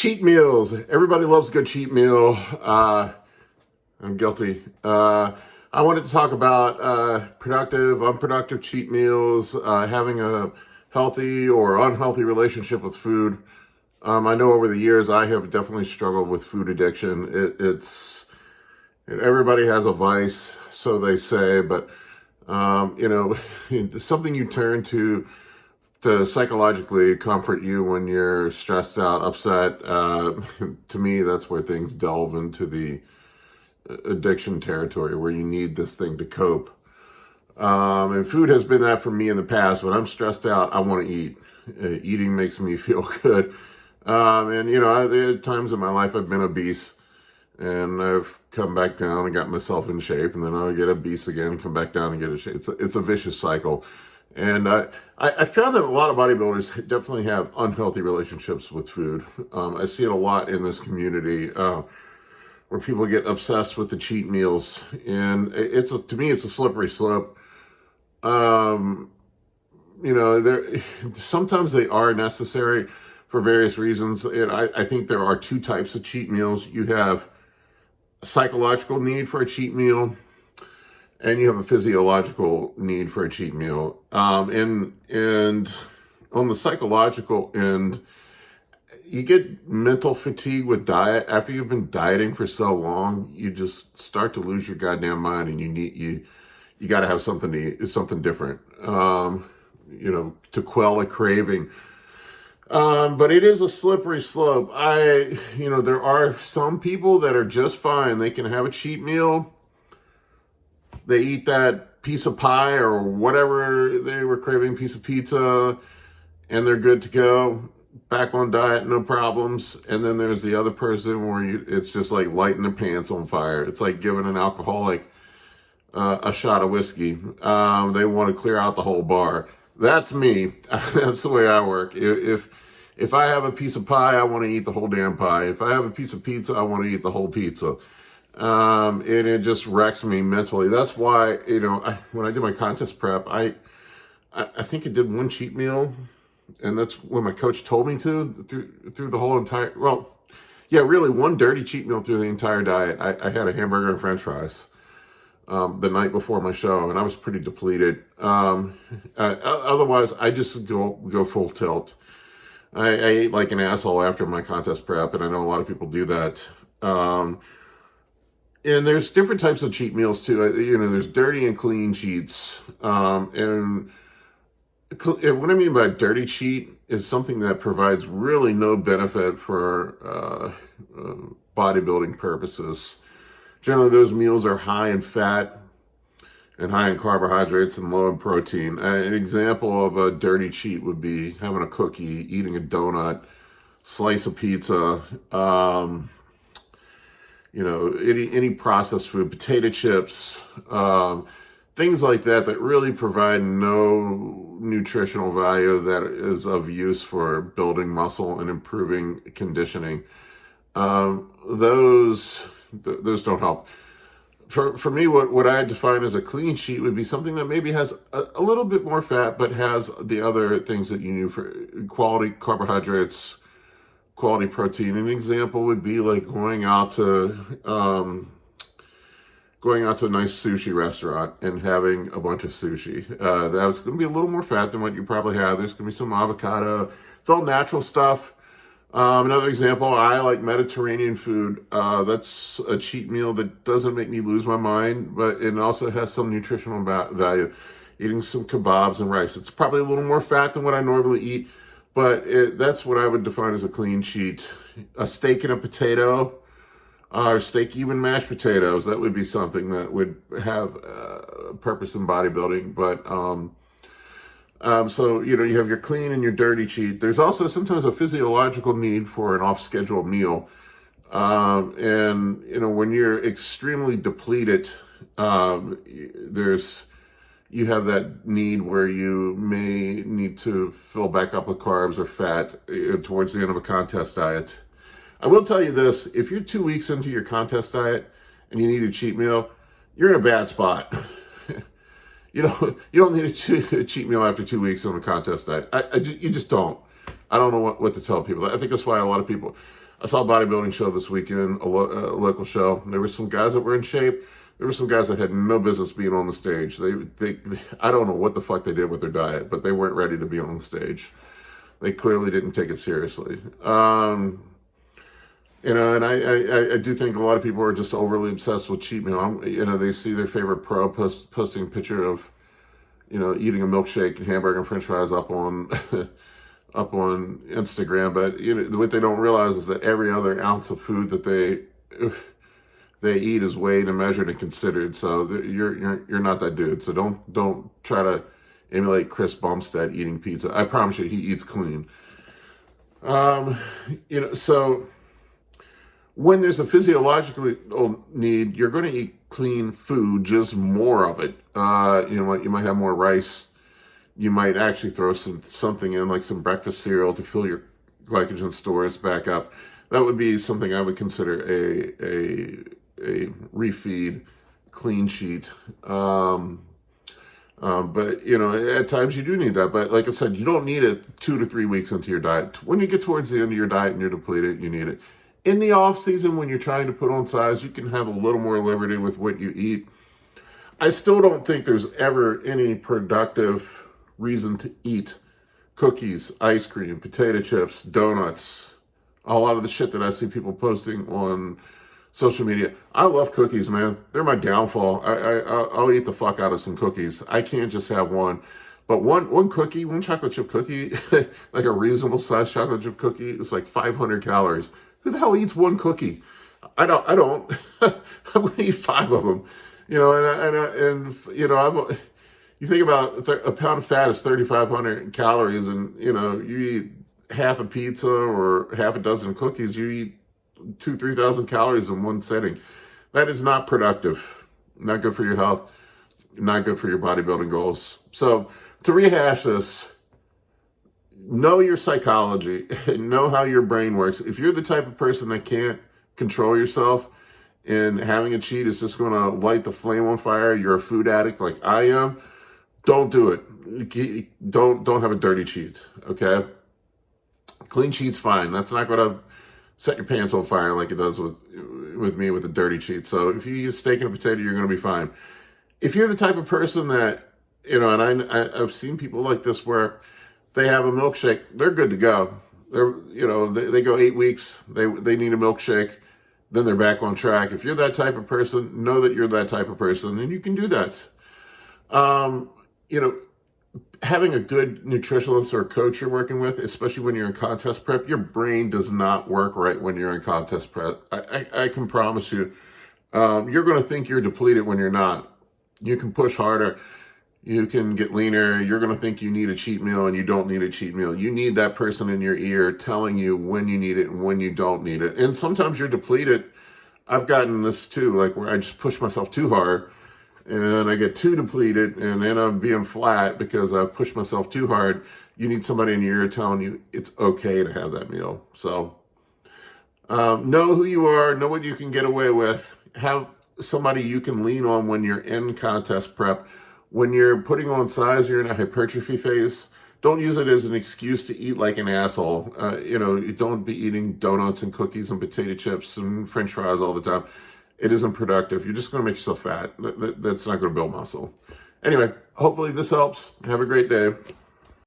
Cheat meals. Everybody loves a good cheat meal. I'm guilty. I wanted to talk about productive, unproductive cheat meals, having a healthy or unhealthy relationship with food. I know over the years I have definitely struggled with food addiction. Everybody has a vice, so they say, but it's something you turn to psychologically comfort you when you're stressed out, upset. To me, that's where things delve into the addiction territory, where you need this thing to cope. And food has been that for me in the past. When I'm stressed out, I want to eat. Eating makes me feel good. There are times in my life I've been obese, and I've come back down and got myself in shape, and then I'll get obese again, come back down and get in shape. It's a vicious cycle. And I found that a lot of bodybuilders definitely have unhealthy relationships with food. I see it a lot in this community where people get obsessed with the cheat meals, and to me it's a slippery slope. Sometimes they are necessary for various reasons. And I think there are two types of cheat meals. You have a psychological need for a cheat meal, and you have a physiological need for a cheat meal. And on the psychological end, you get mental fatigue with diet. After you've been dieting for so long, you just start to lose your goddamn mind, and you got to have something to eat, something different, to quell a craving. But it is a slippery slope. There are some people that are just fine. They can have a cheat meal. They eat that piece of pie or whatever they were craving, piece of pizza, and they're good to go. Back on diet, no problems. And then there's the other person where it's just like lighting their pants on fire. It's like giving an alcoholic a shot of whiskey. They want to clear out the whole bar. That's me. That's the way I work. If I have a piece of pie, I want to eat the whole damn pie. If I have a piece of pizza, I want to eat the whole pizza. And it just wrecks me mentally. That's why, when I did my contest prep, I think I did one cheat meal, and that's when my coach told me to through the whole entire, really one dirty cheat meal through the entire diet. I had a hamburger and french fries the night before my show, and I was pretty depleted. Otherwise, I just go full tilt. I ate like an asshole after my contest prep, and I know a lot of people do that. And there's different types of cheat meals too. There's dirty and clean cheats. And what I mean by dirty cheat is something that provides really no benefit for bodybuilding purposes. Generally, those meals are high in fat and high in carbohydrates and low in protein. An example of a dirty cheat would be having a cookie, eating a donut, slice of pizza, any processed food, potato chips, things like that really provide no nutritional value that is of use for building muscle and improving conditioning. Those don't help. For me, what I define as a clean cheat would be something that maybe has a little bit more fat, but has the other things that you need for quality carbohydrates, quality protein. An example would be like going out to a nice sushi restaurant and having a bunch of sushi. That's going to be a little more fat than what you probably have. There's going to be some avocado. It's all natural stuff. Another example, I like Mediterranean food. That's a cheat meal that doesn't make me lose my mind, but it also has some nutritional value. Eating some kebabs and rice. It's probably a little more fat than what I normally eat, but that's what I would define as a clean cheat. A steak and a potato, or steak, even mashed potatoes, that would be something that would have a purpose in bodybuilding. But so you have your clean and your dirty cheat. There's also sometimes a physiological need for an off-schedule meal. When you're extremely depleted, you have that need where you may need to fill back up with carbs or fat towards the end of a contest diet. I will tell you this, if you're 2 weeks into your contest diet and you need a cheat meal, you're in a bad spot. You don't need a cheat meal after 2 weeks on a contest diet. You just don't. I don't know what to tell people. I think that's why a lot of people, I saw a bodybuilding show this weekend, a local show. There were some guys that were in shape. There were some guys that had no business being on the stage. They I don't know what the fuck they did with their diet, but they weren't ready to be on the stage. They clearly didn't take it seriously. You know, and I do think a lot of people are just overly obsessed with cheat meal. You know, they see their favorite pro posting a picture of, you know, eating a milkshake and hamburger and french fries up on up on Instagram. But, you know, what they don't realize is that every other ounce of food that they eat is weighed and measured and considered. So you're not that dude. So don't try to emulate Chris Bumstead eating pizza. I promise you, he eats clean. You know, so when there's a physiological need, you're going to eat clean food, just more of it. You know what? You might have more rice. You might actually throw something in, like some breakfast cereal, to fill your glycogen stores back up. That would be something I would consider a refeed clean sheet. But, you know, at times you do need that. But like I said, you don't need it 2 to 3 weeks into your diet. When you get towards the end of your diet and you're depleted, you need it. In the off season, when you're trying to put on size, you can have a little more liberty with what you eat. I still don't think there's ever any productive reason to eat cookies, ice cream, potato chips, donuts, a lot of the shit that I see people posting on social media. I love cookies, man. They're my downfall. I'll eat the fuck out of some cookies. I can't just have one. But one cookie, one chocolate chip cookie, like a reasonable sized chocolate chip cookie, is like 500 calories. Who the hell eats one cookie? I don't. I'm going to eat 5 of them. You know, and you know, you think about a pound of fat is 3,500 calories, and, you know, you eat half a pizza or half a dozen cookies, you eat 2,000-3,000 calories in one sitting. That is not productive. Not good for your health. Not good for your bodybuilding goals. So to rehash this, know your psychology, know how your brain works. If you're the type of person that can't control yourself and having a cheat is just going to light the flame on fire, you're a food addict like I am, don't do it. Don't have a dirty cheat, okay? Clean cheat's fine. That's not going to set your pants on fire like it does with me with a dirty cheat. So if you eat steak and a potato, you're going to be fine. If you're the type of person that, you know, and I've seen people like this where they have a milkshake, they're good to go. They're, you know, they go 8 weeks, they need a milkshake, then they're back on track. If you're that type of person, know that you're that type of person, and you can do that. You know, having a good nutritionist or coach you're working with, especially when you're in contest prep, your brain does not work right when you're in contest prep. I can promise you, you're going to think you're depleted when you're not. You can push harder. You can get leaner. You're going to think you need a cheat meal, and you don't need a cheat meal. You need that person in your ear telling you when you need it and when you don't need it. And sometimes you're depleted. I've gotten this too, like where I just push myself too hard and I get too depleted and then I'm being flat because I've pushed myself too hard. You need somebody in your ear telling you it's okay to have that meal. So know who you are, know what you can get away with. Have somebody you can lean on when you're in contest prep. When you're putting on size, you're in a hypertrophy phase. Don't use it as an excuse to eat like an asshole. You know, don't be eating donuts and cookies and potato chips and french fries all the time. It isn't productive. You're just going to make yourself fat. That's not going to build muscle. Anyway, hopefully this helps. Have a great day.